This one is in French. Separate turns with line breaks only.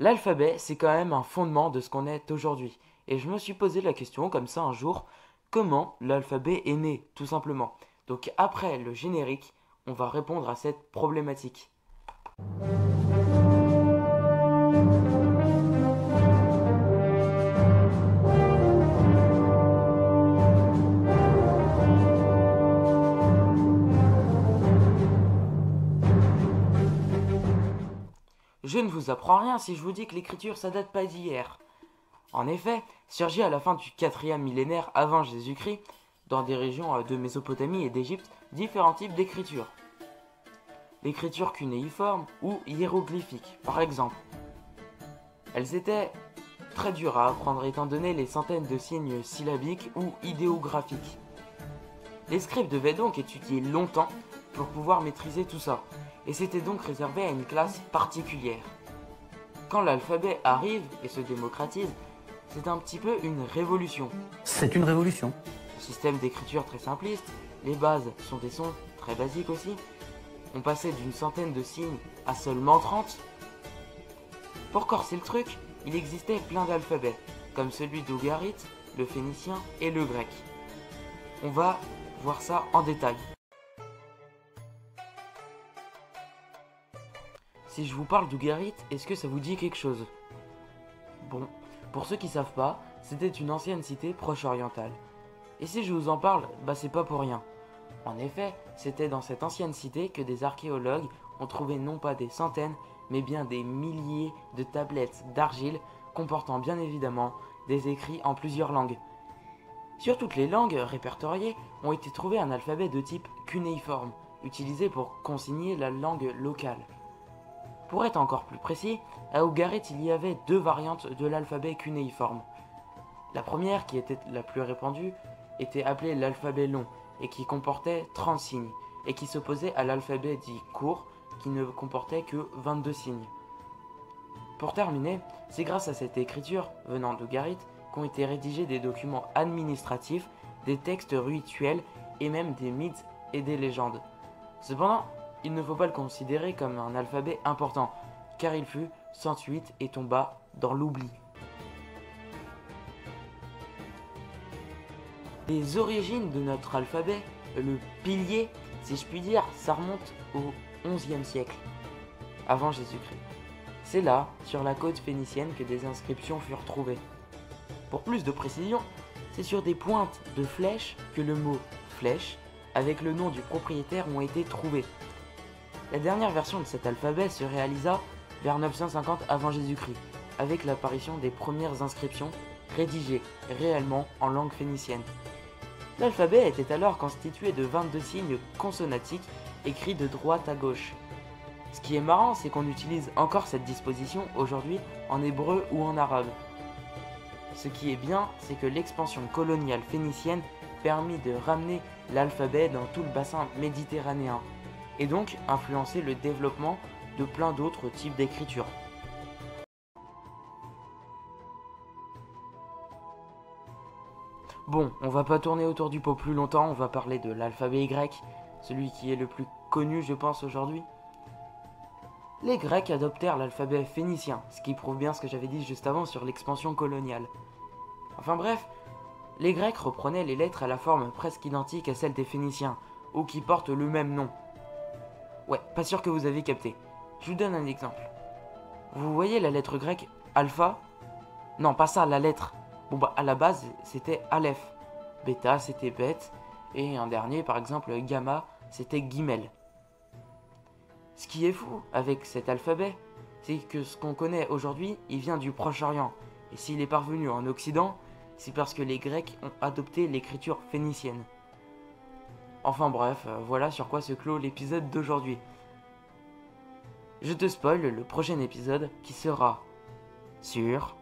L'alphabet, c'est quand même un fondement de ce qu'on est aujourd'hui. Et je me suis posé la question comme ça un jour, comment l'alphabet est né, tout simplement. Donc après le générique, on va répondre à cette problématique. Je ne vous apprends rien si je vous dis que l'écriture ça date pas d'hier. En effet, surgit à la fin du 4e millénaire avant Jésus-Christ, dans des régions de Mésopotamie et d'Égypte, différents types d'écriture. L'écriture cunéiforme ou hiéroglyphique, par exemple. Elles étaient très dures à apprendre étant donné les centaines de signes syllabiques ou idéographiques. Les scribes devaient donc étudier longtemps pour pouvoir maîtriser tout ça, et c'était donc réservé à une classe particulière. Quand l'alphabet arrive et se démocratise, c'est un petit peu une révolution.
C'est une révolution.
Système d'écriture très simpliste, les bases sont des sons très basiques aussi. On passait d'une centaine de signes à seulement 30. Pour corser le truc, il existait plein d'alphabets, comme celui d'Ougarit, le phénicien et le grec. On va voir ça en détail. Si je vous parle d'Ougarit, est-ce que ça vous dit quelque chose? Bon, pour ceux qui savent pas, c'était une ancienne cité proche orientale. Et si je vous en parle, c'est pas pour rien. En effet, c'était dans cette ancienne cité que des archéologues ont trouvé non pas des centaines, mais bien des milliers de tablettes d'argile comportant bien évidemment des écrits en plusieurs langues. Sur toutes les langues répertoriées ont été trouvés un alphabet de type cunéiforme, utilisé pour consigner la langue locale. Pour être encore plus précis, à Ougarit il y avait deux variantes de l'alphabet cunéiforme. La première, qui était la plus répandue, était appelée l'alphabet long et qui comportait 30 signes, et qui s'opposait à l'alphabet dit court qui ne comportait que 22 signes. Pour terminer, c'est grâce à cette écriture, venant d'Ougarit, qu'ont été rédigés des documents administratifs, des textes rituels et même des mythes et des légendes. Cependant, il ne faut pas le considérer comme un alphabet important, car il fut 108 et tomba dans l'oubli. Les origines de notre alphabet, le pilier, si je puis dire, ça remonte au XIe siècle, avant Jésus-Christ. C'est là, sur la côte phénicienne, que des inscriptions furent trouvées. Pour plus de précision, c'est sur des pointes de flèches que le mot flèche, avec le nom du propriétaire, ont été trouvés. La dernière version de cet alphabet se réalisa vers 950 avant Jésus-Christ, avec l'apparition des premières inscriptions rédigées réellement en langue phénicienne. L'alphabet était alors constitué de 22 signes consonantiques écrits de droite à gauche. Ce qui est marrant, c'est qu'on utilise encore cette disposition aujourd'hui en hébreu ou en arabe. Ce qui est bien, c'est que l'expansion coloniale phénicienne permit de ramener l'alphabet dans tout le bassin méditerranéen, et donc influencer le développement de plein d'autres types d'écriture. Bon, on va pas tourner autour du pot plus longtemps, on va parler de l'alphabet grec, celui qui est le plus connu je pense aujourd'hui. Les Grecs adoptèrent l'alphabet phénicien, ce qui prouve bien ce que j'avais dit juste avant sur l'expansion coloniale. Enfin bref, les Grecs reprenaient les lettres à la forme presque identique à celle des Phéniciens, ou qui portent le même nom. Ouais, pas sûr que vous avez capté. Je vous donne un exemple. Vous voyez la lettre grecque alpha? Non, pas ça, la lettre. Bon à la base, c'était Aleph. Bêta, c'était bête. Et un dernier, par exemple, gamma, c'était guimel. Ce qui est fou avec cet alphabet, c'est que ce qu'on connaît aujourd'hui, il vient du Proche-Orient. Et s'il est parvenu en Occident, c'est parce que les Grecs ont adopté l'écriture phénicienne. Enfin bref, voilà sur quoi se clôt l'épisode d'aujourd'hui. Je te spoil le prochain épisode qui sera sur